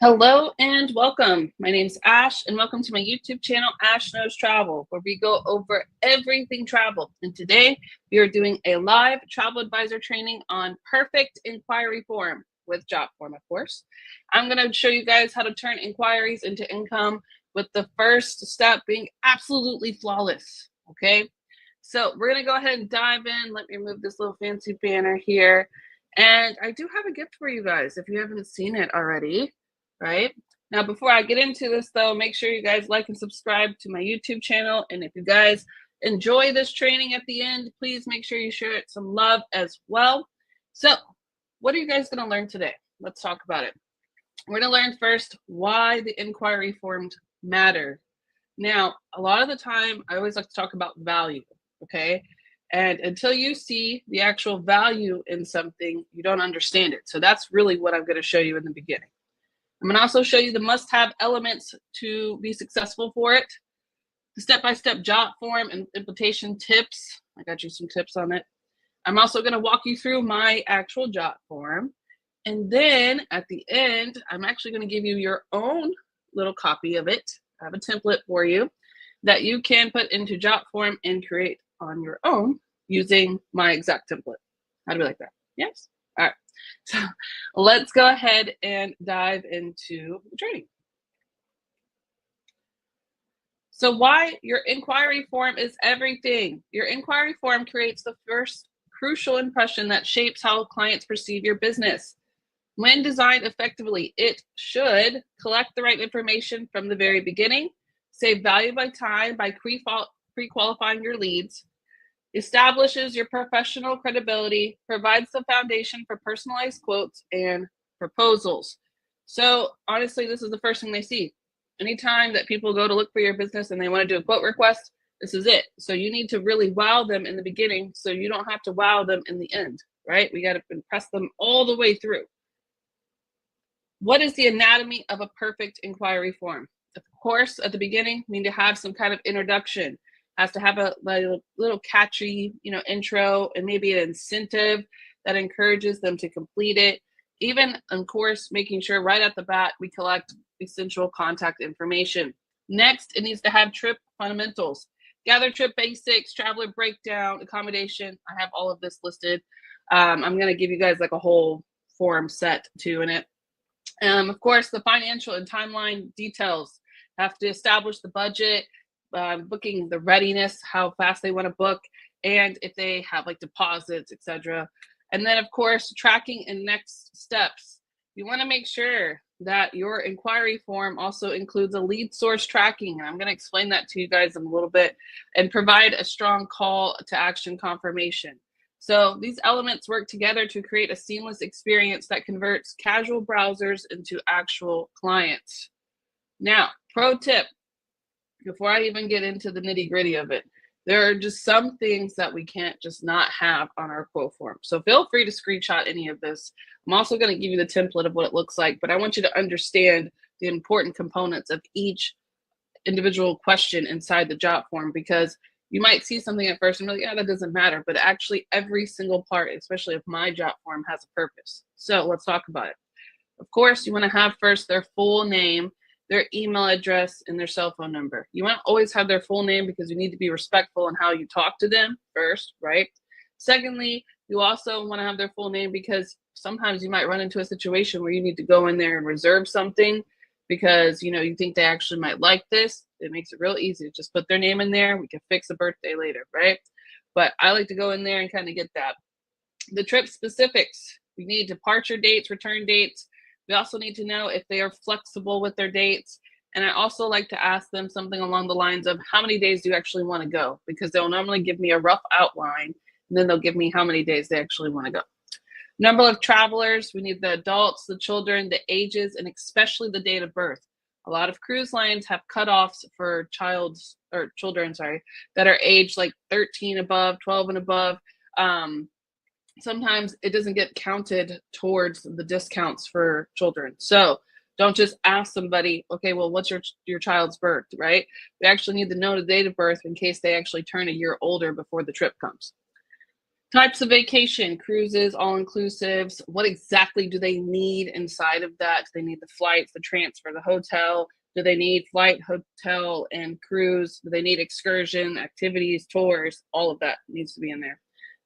Hello and welcome. My name's Ash and welcome to my YouTube channel, Ash Knows Travel, where we go over everything travel. And today we are doing a live travel advisor training on perfect inquiry form with JotForm, of course. I'm going to show you guys how to turn inquiries into income with the first step being absolutely flawless. Okay, so we're going to go ahead and dive in. Let me remove this little fancy banner here. And I do have a gift for you guys if you haven't seen it already. Right now, before I get into this though, make sure you guys like and subscribe to my YouTube channel. And if you guys enjoy this training at the end, please make sure you share it some love as well. So what are you guys going to learn today? Let's talk about it. We're going to learn first why the inquiry forms matter. Now, a lot of the time, I always like to talk about value, okay? And until you see the actual value in something, you don't understand it. So that's really what I'm going to show you in the beginning. I'm going to also show you the must-have elements to be successful for it, the step-by-step JotForm and implementation tips. I got you some tips on it. I'm also going to walk you through my actual JotForm. And then at the end, I'm actually going to give you your own little copy of it. I have a template for you that you can put into JotForm and create on your own using my exact template. How do we like that? Yes? All right. So let's go ahead and dive into the training. So why your inquiry form is everything. Your inquiry form creates the first crucial impression that shapes how clients perceive your business. When designed effectively, it should collect the right information from the very beginning, save valuable time by pre-qualifying your leads, establishes your professional credibility, provides the foundation for personalized quotes and proposals. So honestly, this is the first thing they see. Anytime that people go to look for your business and they want to do a quote request, this is it. So you need to really wow them in the beginning so you don't have to wow them in the end, right? We got to impress them all the way through. What is the anatomy of a perfect inquiry form? Of course, at the beginning, we need to have some kind of introduction. Has to have a little catchy, intro and maybe an incentive that encourages them to complete it. Even, of course, making sure right at the bat we collect essential contact information. Next, it needs to have trip fundamentals. Gather trip basics, traveler breakdown, accommodation. I have all of this listed. I'm going to give you guys like a whole form set too in it. Of course, the financial and timeline details. Have to establish the budget, booking the readiness, how fast they want to book, and if they have like deposits, etc. And then, of course, tracking and next steps. You want to make sure that your inquiry form also includes a lead source tracking. And I'm going to explain that to you guys in a little bit and provide a strong call to action confirmation. So these elements work together to create a seamless experience that converts casual browsers into actual clients. Now, pro tip, before I even get into the nitty gritty of it, there are just some things that we can't just not have on our quote form. So feel free to screenshot any of this. I'm also going to give you the template of what it looks like, but I want you to understand the important components of each individual question inside the JotForm, because you might see something at first and be like, yeah, that doesn't matter. But actually every single part, especially of my JotForm, has a purpose. So let's talk about it. Of course, you want to have first their full name, their email address, and their cell phone number. You want to always have their full name because you need to be respectful in how you talk to them first, right? Secondly, you also want to have their full name because sometimes you might run into a situation where you need to go in there and reserve something because you think they actually might like this. It makes it real easy to just put their name in there. We can fix a birthday later, right? But I like to go in there and kind of get that. The trip specifics. We need departure dates, return dates. We also need to know if they are flexible with their dates. And I also like to ask them something along the lines of how many days do you actually want to go? Because they'll normally give me a rough outline, and then they'll give me how many days they actually want to go. Number of travelers, we need the adults, the children, the ages, and especially the date of birth. A lot of cruise lines have cutoffs for children, that are aged like 13 above, 12 and above. Sometimes it doesn't get counted towards the discounts for children. So don't just ask somebody, okay, well, what's your child's birth, right? We actually need to know the date of birth in case they actually turn a year older before the trip comes. Types of vacation, cruises, all-inclusives. What exactly do they need inside of that? Do they need the flights, the transfer, the hotel? Do they need flight, hotel, and cruise? Do they need excursion, activities, tours? All of that needs to be in there.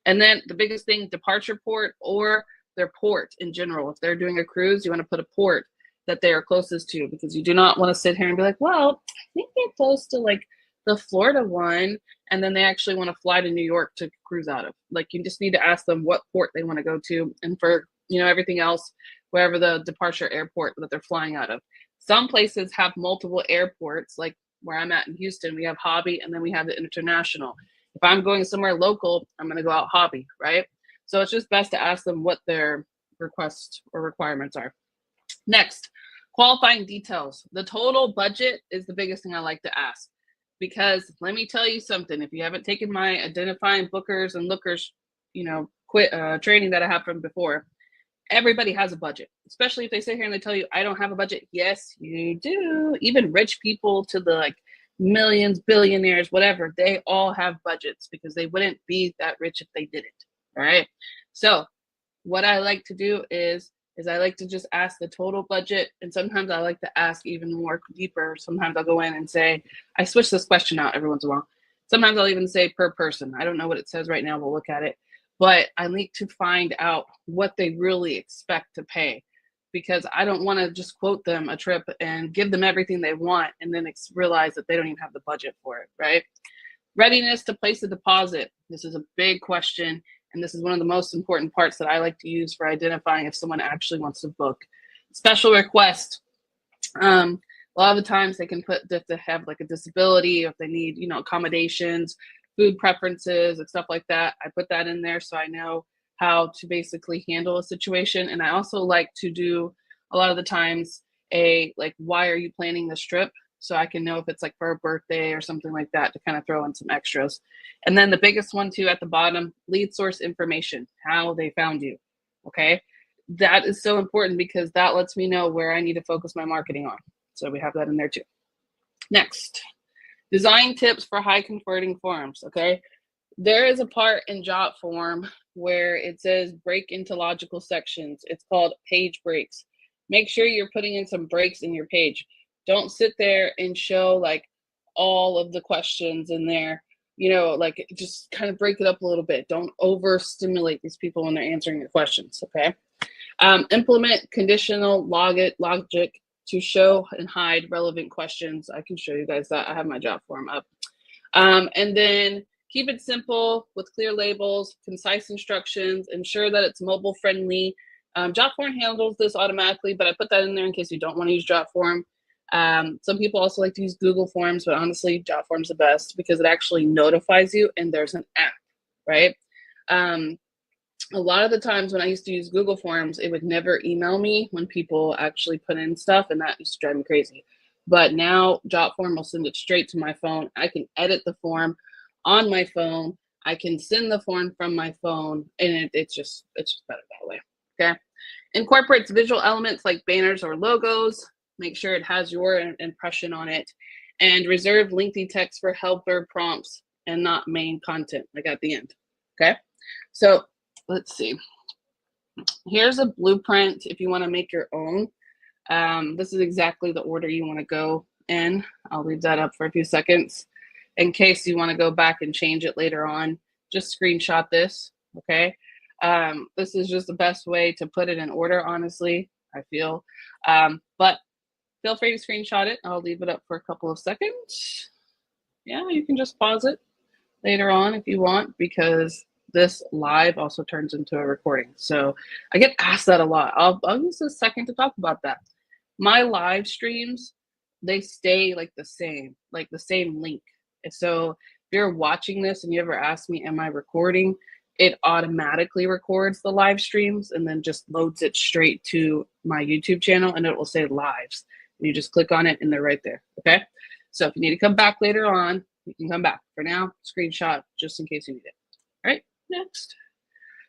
And then the biggest thing, departure port or their port in general. If they're doing a cruise, you want to put a port that they are closest to, because you do not want to sit here and be like, well, I think they're close to like the Florida one, and then they actually want to fly to New York to cruise out of. Like, you just need to ask them what port they want to go to, and for everything else, wherever the departure airport that they're flying out of. Some places have multiple airports, like where I'm at in Houston, we have Hobby, and then we have the international. If I'm going somewhere local, I'm going to go out Hobby, right? So it's just best to ask them what their requests or requirements are. Next, qualifying details. The total budget is the biggest thing I like to ask, because let me tell you something. If you haven't taken my identifying bookers and lookers, training that I have from before, everybody has a budget, especially if they sit here and they tell you, I don't have a budget. Yes, you do. Even rich people to the like millions, billionaires, whatever, they all have budgets, because they wouldn't be that rich if they didn't. All right. So what I like to do is I like to just ask the total budget. And sometimes I like to ask even more deeper. Sometimes I'll go in and say, I switch this question out every once in a while. Sometimes I'll even say per person. I don't know what it says right now. We'll look at it. But I need to find out what they really expect to pay, because I don't want to just quote them a trip and give them everything they want and then realize that they don't even have the budget for it, right? Readiness to place a deposit. This is a big question, and this is one of the most important parts that I like to use for identifying if someone actually wants to book. Special request. A lot of the times they can put if they have like a disability, or if they need, accommodations, food preferences, and stuff like that. I put that in there so I know how to basically handle a situation. And I also like to do a lot of the times why are you planning this trip? So I can know if it's like for a birthday or something like that, to kind of throw in some extras. And then the biggest one too at the bottom, lead source information, how they found you. Okay. That is so important, because that lets me know where I need to focus my marketing on. So we have that in there too. Next, design tips for high converting forms. Okay. There is a part in JotForm where it says break into logical sections. It's called page breaks. Make sure you're putting in some breaks in your page. Don't sit there and show like all of the questions in there, just kind of break it up a little bit. Don't overstimulate these people when they're answering your questions, okay? Implement conditional logic to show and hide relevant questions. I can show you guys that. I have my JotForm up. And then keep it simple with clear labels, concise instructions, ensure that it's mobile friendly. JotForm handles this automatically, but I put that in there in case you don't want to use JotForm. Some people also like to use Google Forms, but honestly, JotForm's the best because it actually notifies you and there's an app, right? A lot of the times when I used to use Google Forms, it would never email me when people actually put in stuff, and that used to drive me crazy. But now JotForm will send it straight to my phone. I can edit the form on my phone. I can send the form from my phone, and it's just better that way, okay? Incorporates visual elements like banners or logos. Make sure it has your impression on it, and reserve lengthy text for helper prompts and not main content, like at the end, okay? So let's see. Here's a blueprint if you want to make your own. This is exactly the order you want to go in. I'll leave that up for a few seconds in case you want to go back and change it later on. Just screenshot this, okay? This is just the best way to put it in order, honestly, I feel. But feel free to screenshot it. I'll leave it up for a couple of seconds. Yeah, you can just pause it later on if you want, because this live also turns into a recording. So I get asked that a lot. I'll use a second to talk about that. My live streams, they stay like the same link. And so if you're watching this and you ever ask me, am I recording? It automatically records the live streams and then just loads it straight to my YouTube channel, and it will say lives. And you just click on it and they're right there, okay? So if you need to come back later on, you can come back. For now, screenshot just in case you need it. All right, next.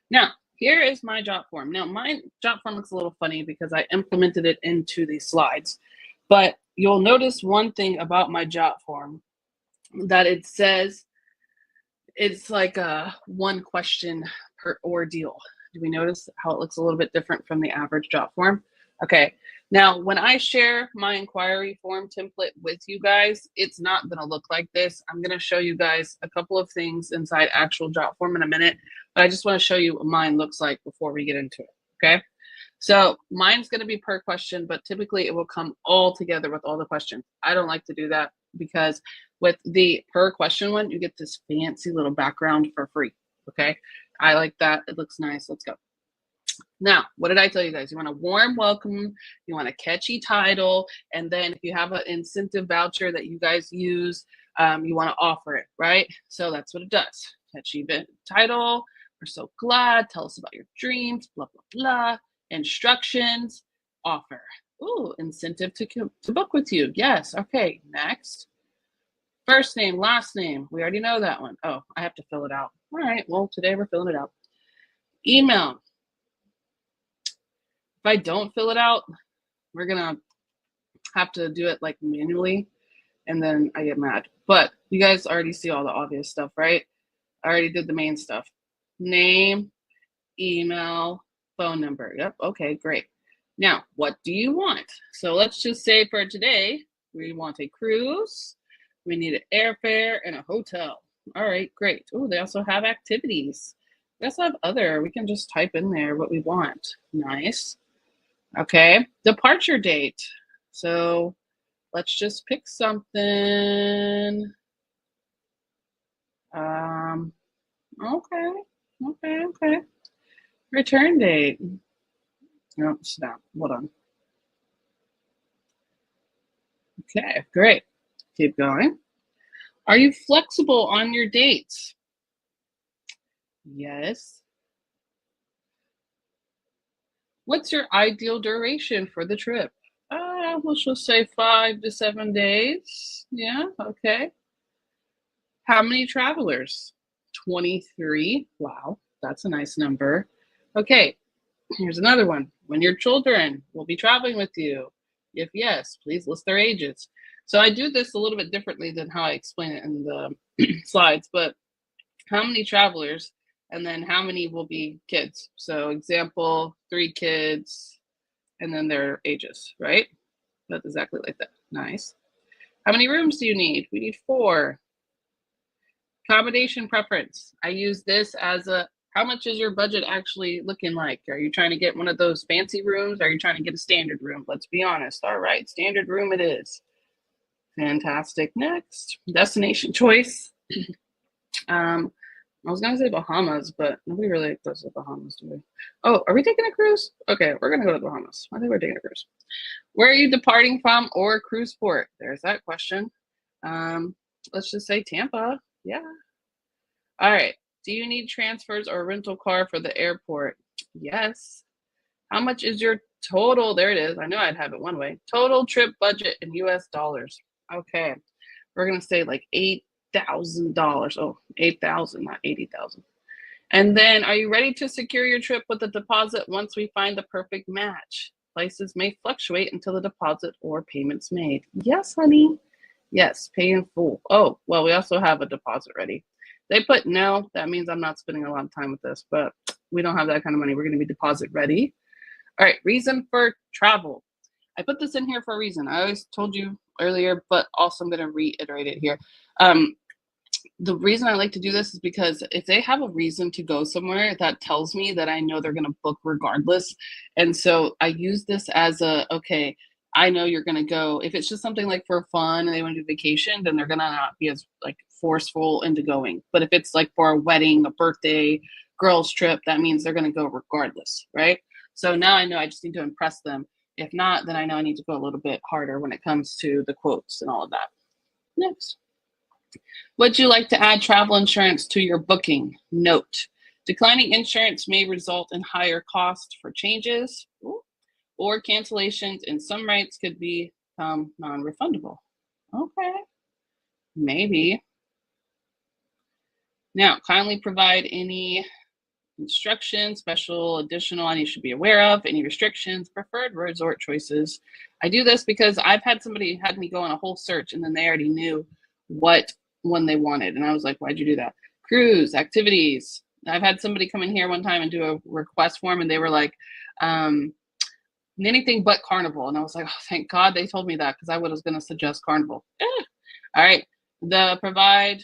Now, here is my JotForm. Now, my JotForm looks a little funny because I implemented it into these slides, but you'll notice one thing about my JotForm, that it says it's like a one question per ordeal. Do we notice how it looks a little bit different from the average JotForm? Okay, now when I share my inquiry form template with you guys, it's not gonna look like this. I'm gonna show you guys a couple of things inside actual JotForm in a minute, but I just wanna show you what mine looks like before we get into it, okay? So mine's gonna be per question, but typically it will come all together with all the questions. I don't like to do that because with the per question one, you get this fancy little background for free, okay? I like that, it looks nice, let's go. Now, what did I tell you guys? You want a warm welcome, you want a catchy title, and then if you have an incentive voucher that you guys use, you want to offer it, right? So that's what it does. Catchy title, we're so glad, tell us about your dreams, blah, blah, blah. Instructions, offer. Ooh, incentive to book with you. Yes, okay, next. First name, last name, we already know that one. Oh, I have to fill it out. All right, well, today we're filling it out. Email. If I don't fill it out, we're gonna have to do it like manually, and then I get mad. But you guys already see all the obvious stuff, right? I already did the main stuff. Name, email, phone number. Yep, okay, great. Now, what do you want? So let's just say for today, we want a cruise, we need an airfare, and a hotel. All right, great. Oh, they also have activities. They also have other. We can just type in there what we want. Nice. Okay, departure date. So let's just pick something. Okay. Return date. No, stop. Hold on. Okay, great. Keep going. Are you flexible on your dates? Yes. What's your ideal duration for the trip? Let's just say 5 to 7 days. Yeah, okay. How many travelers? 23. Wow, that's a nice number. Okay, here's another one. When your children will be traveling with you? If yes, please list their ages. So I do this a little bit differently than how I explain it in the slides, but how many travelers, and then how many will be kids? So example, 3 kids, and then their ages, right? That's exactly like that. Nice. How many rooms do you need? We need 4. Accommodation preference. I use this as a, how much is your budget actually looking like? Are you trying to get one of those fancy rooms? Or are you trying to get a standard room? Let's be honest. All right, standard room it is. Fantastic. Next, destination choice. I was gonna say Bahamas, but nobody really goes to the Bahamas, do we? Oh, are we taking a cruise? Okay, we're gonna go to the Bahamas. I think we're taking a cruise. Where are you departing from or cruise port? There's that question. Let's just say Tampa. Yeah. All right. Do you need transfers or rental car for the airport? Yes. How much is your total? There it is. I know I'd have it one way. Total trip budget in US dollars. Okay. We're going to say like $8,000. Oh, 8,000, not 80,000. And then are you ready to secure your trip with a deposit once we find the perfect match? Prices may fluctuate until the deposit or payments made. Yes, honey. Yes, pay in full. Oh, well, we also have a deposit ready. They put no, that means I'm not spending a lot of time with this, but we don't have that kind of money. We're going to be deposit ready. All right, reason for travel. I put this in here for a reason. I always told you earlier, but also I'm going to reiterate it here. The reason I like to do this is because if they have a reason to go somewhere, that tells me that I know they're going to book regardless. And so I use this as a, okay, I know you're going to go. If it's just something like for fun and they want to do vacation, then they're going to not be as like forceful into going. But if it's like for a wedding, a birthday, girls trip, that means they're going to go regardless, right? So now I know I just need to impress them. If not, then I know I need to go a little bit harder when it comes to the quotes and all of that. Next. Would you like to add travel insurance to your booking? Note, declining insurance may result in higher costs for changes or cancellations, and some rights could become non-refundable. Okay, maybe. Now, kindly provide any instructions, special, additional, and you should be aware of, any restrictions, preferred resort choices. I do this because I've had somebody had me go on a whole search and then they already knew what one they wanted. And I was like, why'd you do that? Cruise, activities. I've had somebody come in here one time and do a request form and they were like, anything but Carnival. And I was like, oh, thank God they told me that because I was going to suggest Carnival. All right. The provide.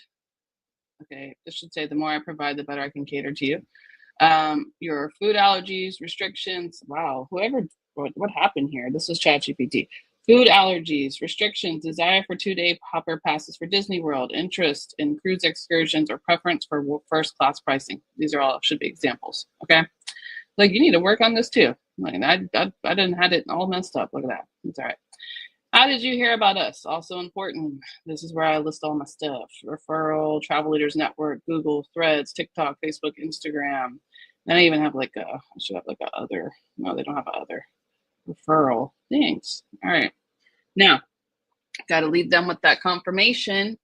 Okay, this should say the more I provide, the better I can cater to you. Your food allergies, restrictions. Wow, what happened here? This is ChatGPT. Food allergies, restrictions, desire for 2-day hopper passes for Disney World, interest in cruise excursions, or preference for first class pricing. These are all should be examples. Okay, like you need to work on this too. Like I didn't had it all messed up. Look at that. It's all right. How did you hear about us? Also important. This is where I list all my stuff. Referral, Travel Leaders Network, Google, Threads, TikTok, Facebook, Instagram. Then I even have like I should have like a other. No, they don't have a other. Referral. Thanks. All right. Now, got to leave them with that confirmation.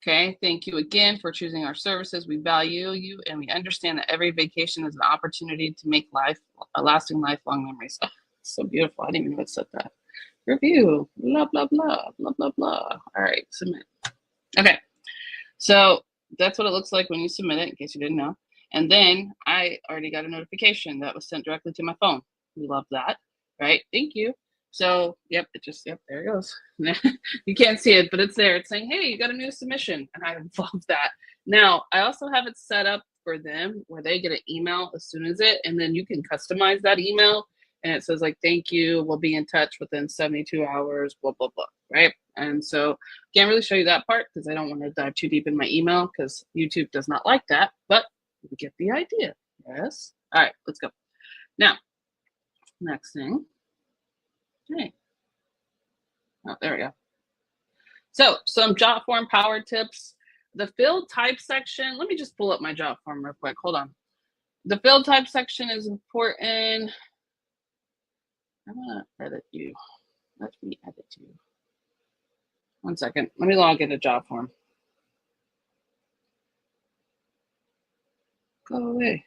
Okay. Thank you again for choosing our services. We value you and we understand that every vacation is an opportunity to make lasting lifelong memories. Oh, so beautiful. I didn't even know it said that. Review, blah, blah, blah, blah, blah, blah. All right, submit. Okay, so that's what it looks like when you submit it, in case you didn't know. And then I already got a notification that was sent directly to my phone. We love that, right? Thank you. So, yep, there it goes. You can't see it, but it's there. It's saying, hey, you got a new submission. And I love that. Now, I also have it set up for them where they get an email as soon as and then you can customize that email. And it says like, thank you, we'll be in touch within 72 hours, blah, blah, blah, right? And so can't really show you that part because I don't want to dive too deep in my email because YouTube does not like that, but you get the idea, yes? All right, let's go. Now, next thing. Okay. Oh, there we go. So some JotForm power tips. The field type section, let me just pull up my JotForm real quick, hold on. The field type section is important. I'm gonna edit you. Let me edit you. 1 second. Let me log in a JotForm. Go away.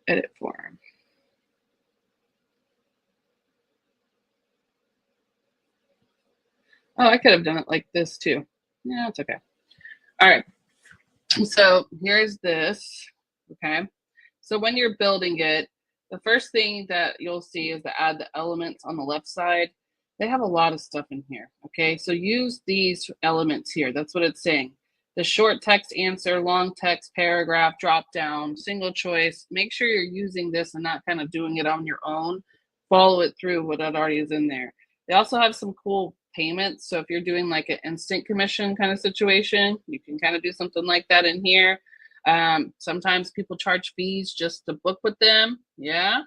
Edit form. Oh, I could have done it like this too. Yeah, it's okay. All right. So here's this. Okay. So when you're building it, the first thing that you'll see is to add the elements on the left side. They have a lot of stuff in here, okay? So use these elements here. That's what it's saying. The short text answer, long text, paragraph, drop down, single choice. Make sure you're using this and not kind of doing it on your own. Follow it through what already is in there. They also have some cool payments. So if you're doing like an instant commission kind of situation, you can kind of do something like that in here. Sometimes people charge fees just to book with them. Yeah.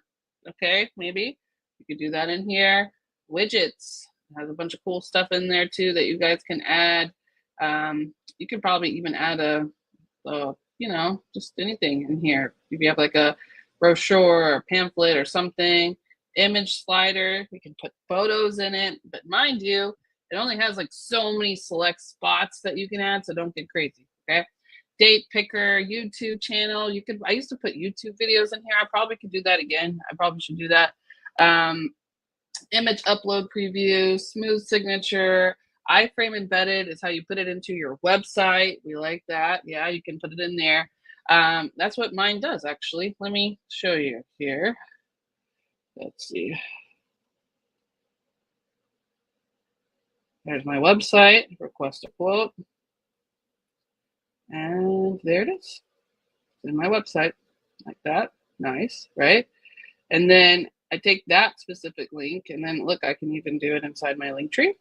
Okay. Maybe you could do that in here. Widgets has a bunch of cool stuff in there too that you guys can add. You can probably even add a just anything in here. If you have like a brochure or pamphlet or something, image slider, we can put photos in it. But mind you, it only has like so many select spots that you can add, so don't get crazy. Okay. Date picker, YouTube channel. I used to put YouTube videos in here. I probably could do that again. I probably should do that. Image upload preview, smooth signature, iframe embedded is how you put it into your website. We like that. Yeah, you can put it in there. That's what mine does, actually. Let me show you here. Let's see. There's my website, request a quote. And there it is. It's in my website, like that. Nice, right? And then I take that specific link, and then look, I can even do it inside my link tree.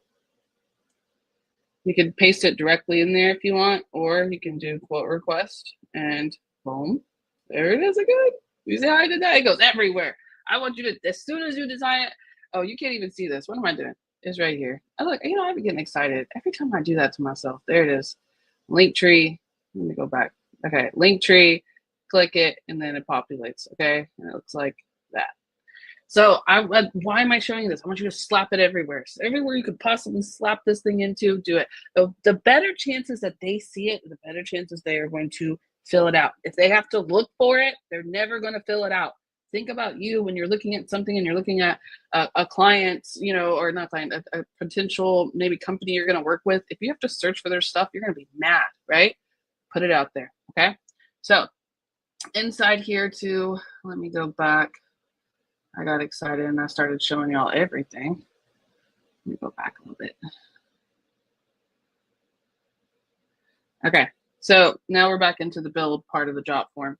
You can paste it directly in there if you want, or you can do quote request, and boom, there it is again. You see how I did that? It goes everywhere. I want you to, as soon as you design it, oh, you can't even see this. What am I doing? It's right here. I look, you know, I've been getting excited every time I do that to myself. There it is. Linktree. Let me go back. Okay, Linktree. Click it, and then it populates. Okay, and it looks like that. So why am I showing you this? I want you to slap it everywhere. So everywhere you could possibly slap this thing into, do it. The better chances that they see it, the better chances they are going to fill it out. If they have to look for it, they're never going to fill it out. Think about you when you're looking at something and you're looking at a client, you know, or not client, a potential maybe company you're going to work with. If you have to search for their stuff, you're going to be mad, right? Put it out there, okay? So inside here too, let me go back. I got excited and I started showing y'all everything. Let me go back a little bit. Okay, so now we're back into the build part of the JotForm.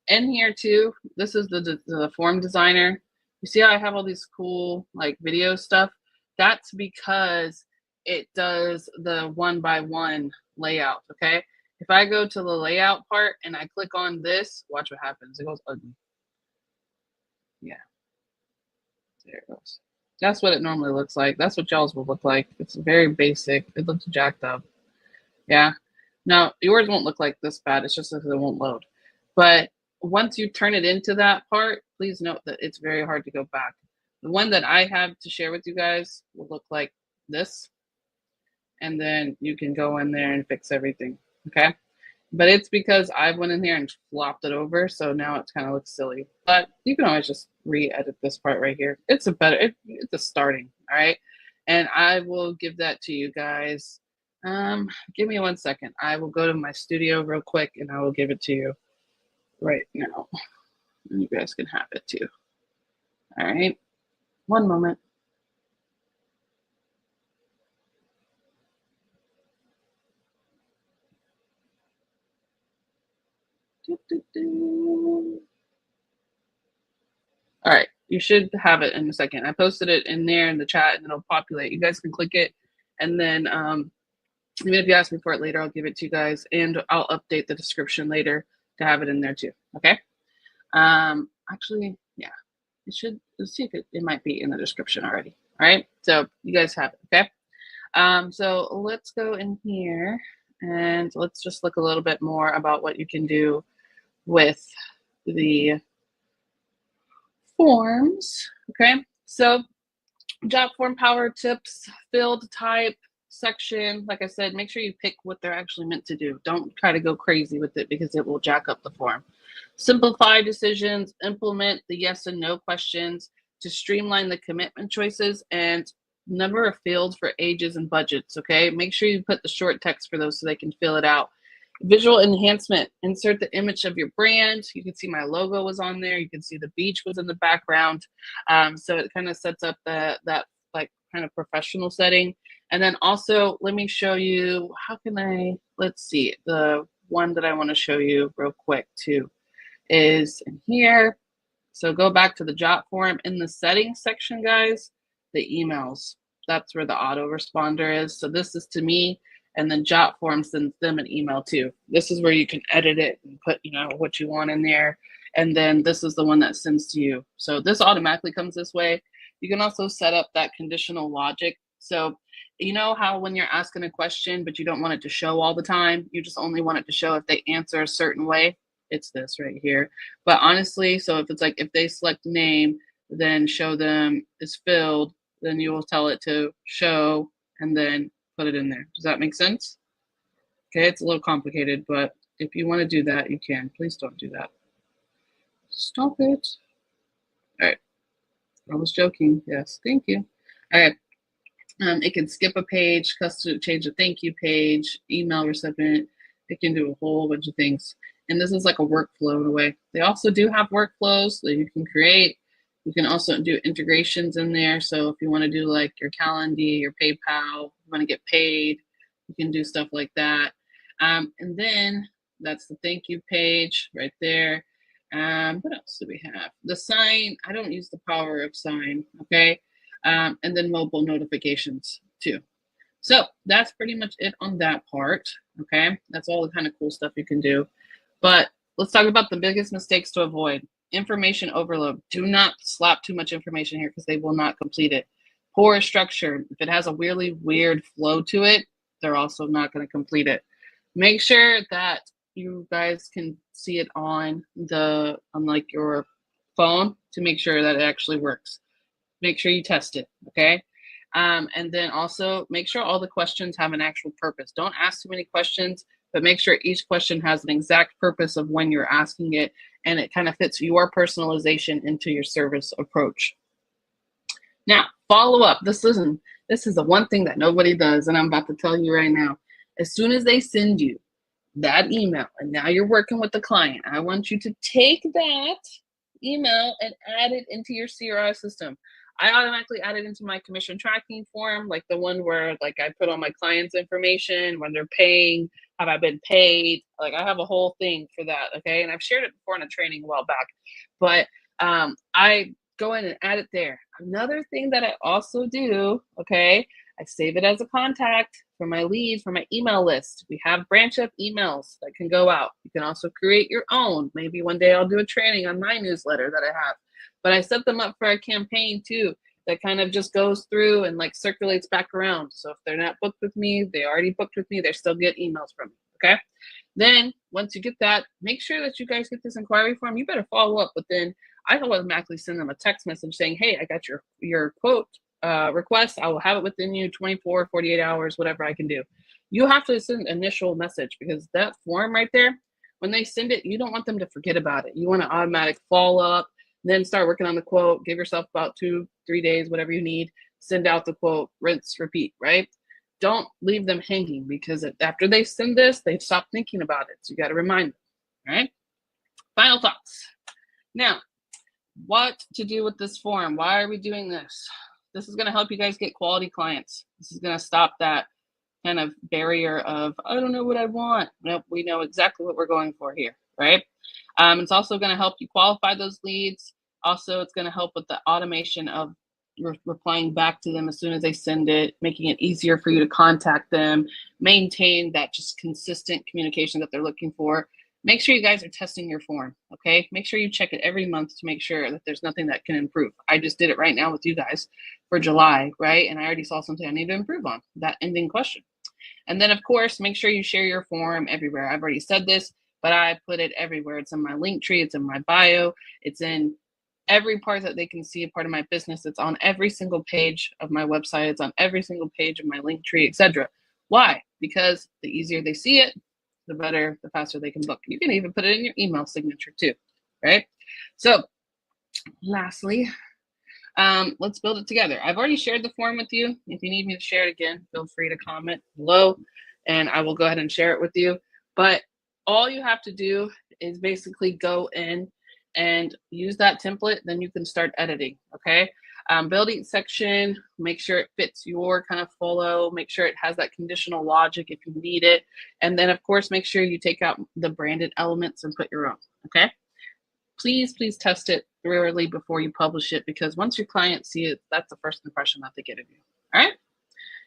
In here too, this is the form designer. You see how I have all these cool like video stuff? That's because it does the 1-by-1 layout, okay? If I go to the layout part and I click on this, watch what happens. It goes ugly. Yeah. There it goes. That's what it normally looks like. That's what y'all's will look like. It's very basic. It looks jacked up. Yeah. Now, yours won't look like this bad. It's just that it won't load. But once you turn it into that part, please note that it's very hard to go back. The one that I have to share with you guys will look like this. And then you can go in there and fix everything. Okay? But it's because I went in here and flopped it over, so now it kind of looks silly. But you can always just re-edit this part right here. It's a starting, all right? And I will give that to you guys. Give me 1 second. I will go to my studio real quick, and I will give it to you right now. And you guys can have it too. All right? 1 moment. All right, you should have it in a second. I posted it in there in the chat and it'll populate. You guys can click it, and then even if you ask me for it later, I'll give it to you guys, and I'll update the description later to have it in there too. Okay. Actually, yeah, it should. Let's see if it might be in the description already. All right, so you guys have it. Okay. So let's go in here and let's just look a little bit more about what you can do with the forms. Okay, so JotForm power tips, field type section. Like I said, make sure you pick what they're actually meant to do. Don't try to go crazy with it because it will jack up the form. Simplify decisions, implement the yes and no questions to streamline the commitment choices, and number of fields for ages and budgets. Okay, make sure you put the short text for those so they can fill it out. Visual enhancement, insert the image of your brand. You can see my logo was on there. You can see the beach was in the background. So it kind of sets up that like kind of professional setting. And then also, let me show you, how can I, let's see, the one that I want to show you real quick too is in here. So go back to the JotForm. In the settings section, guys, the emails, that's where the autoresponder is. So this is to me, and then JotForm sends them an email too. This is where you can edit it and put, you know, what you want in there. And then this is the one that sends to you. So this automatically comes this way. You can also set up that conditional logic. So you know how when you're asking a question, but you don't want it to show all the time, you just only want it to show if they answer a certain way. It's this right here. But honestly, so if it's like, if they select name, then show them is filled, then you will tell it to show and then put it in there. Does that make sense? Okay, it's a little complicated, but if you want to do that, you can. Please don't do that. Stop it. All right. I was joking. Yes, thank you. All right. It can skip a page, custom change a thank you page, email recipient. It can do a whole bunch of things. And this is like a workflow in a way. They also do have workflows that you can create. You can also do integrations in there. So if you want to do like your Calendly, your PayPal, you want to get paid, you can do stuff like that. And then that's the thank you page right there. What else do we have? The sign, I don't use the power of sign, okay? And then mobile notifications too. So that's pretty much it on that part, okay? That's all the kind of cool stuff you can do. But let's talk about the biggest mistakes to avoid. information overload. Do not slap too much information here because they will not complete it. Poor structure. If it has a really weird flow to it, they're also not going to complete it. Make sure that you guys can see it on like your phone to make sure that it actually works. Make sure you test it, okay? And then also make sure all the questions have an actual purpose. Don't ask too many questions, but make sure each question has an exact purpose of when you're asking it, and it kind of fits your personalization into your service approach. Now, follow up. This is the one thing that nobody does, and I'm about to tell you right now. As soon as they send you that email, and now you're working with the client, I want you to take that email and add it into your CRI system. I automatically add it into my commission tracking form, like the one where like I put all my clients' information, when they're paying, have I been paid? Like I have a whole thing for that, okay? And I've shared it before in a training a while back, but I go in and add it there. Another thing that I also do, okay, I save it as a contact for my leads, for my email list. We have branch up emails that can go out. You can also create your own. Maybe one day I'll do a training on my newsletter that I have. But I set them up for a campaign too that kind of just goes through and like circulates back around. So if they're not booked with me, they already booked with me, they still get emails from me, okay? Then once you get that, make sure that you guys get this inquiry form. You better follow up, but then I can automatically send them a text message saying, hey, I got your quote request. I will have it within you 24, 48 hours, whatever I can do. You have to send an initial message because that form right there, when they send it, you don't want them to forget about it. You want to automatic follow up, then start working on the quote, give yourself about 2-3 days, whatever you need, send out the quote, rinse, repeat, right? Don't leave them hanging because after they send this, they've stopped thinking about it. So you got to remind them, all right? Final thoughts. Now, what to do with this form? Why are we doing this? This is going to help you guys get quality clients. This is going to stop that kind of barrier of, I don't know what I want. Nope, we know exactly what we're going for here, right? It's also going to help you qualify those leads. Also, it's going to help with the automation of replying back to them as soon as they send it, making it easier for you to contact them, maintain that just consistent communication that they're looking for. Make sure you guys are testing your form, okay? Make sure you check it every month to make sure that there's nothing that can improve. I just did it right now with you guys for July, right? And I already saw something I need to improve on, that ending question. And then, of course, make sure you share your form everywhere. I've already said this, but I put it everywhere. It's in my link tree. It's in my bio. It's in every part that they can see a part of my business. It's on every single page of my website. It's on every single page of my link tree, etc. Why? Because the easier they see it, the better, the faster they can book. You can even put it in your email signature too, right? So lastly, let's build it together. I've already shared the form with you. If you need me to share it again, feel free to comment below and I will go ahead and share it with you. But all you have to do is basically go in and use that template, then you can start editing, okay? Build each section, make sure it fits your kind of flow, make sure it has that conditional logic if you need it. And then of course, make sure you take out the branded elements and put your own, okay? Please, please test it thoroughly before you publish it because once your clients see it, that's the first impression that they get of you, all right?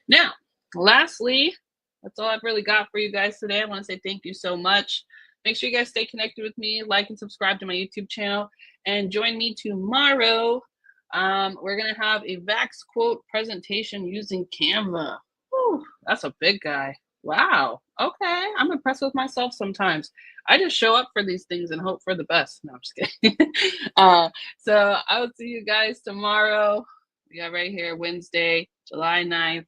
Now, lastly, that's all I've really got for you guys today. I want to say thank you so much. Make sure you guys stay connected with me, like and subscribe to my YouTube channel, and join me tomorrow. We're going to have a Vax quote presentation using Canva. Whew, that's a big guy. Wow. Okay. I'm impressed with myself sometimes. I just show up for these things and hope for the best. No, I'm just kidding. So I will see you guys tomorrow. We got right here, Wednesday, July 9th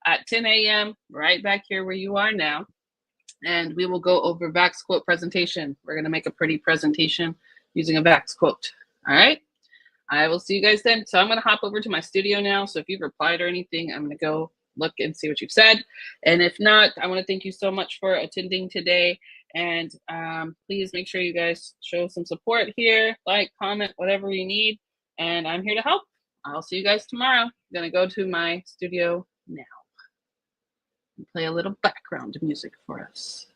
at 10 a.m. right back here where you are now. And we will go over Vax quote presentation. We're going to make a pretty presentation using a Vax quote. All right. I will see you guys then. So I'm going to hop over to my studio now. So if you've replied or anything, I'm going to go look and see what you've said. And if not, I want to thank you so much for attending today. And please make sure you guys show some support here, like, comment, whatever you need. And I'm here to help. I'll see you guys tomorrow. I'm going to go to my studio now and play a little background music for us.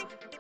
Thank you.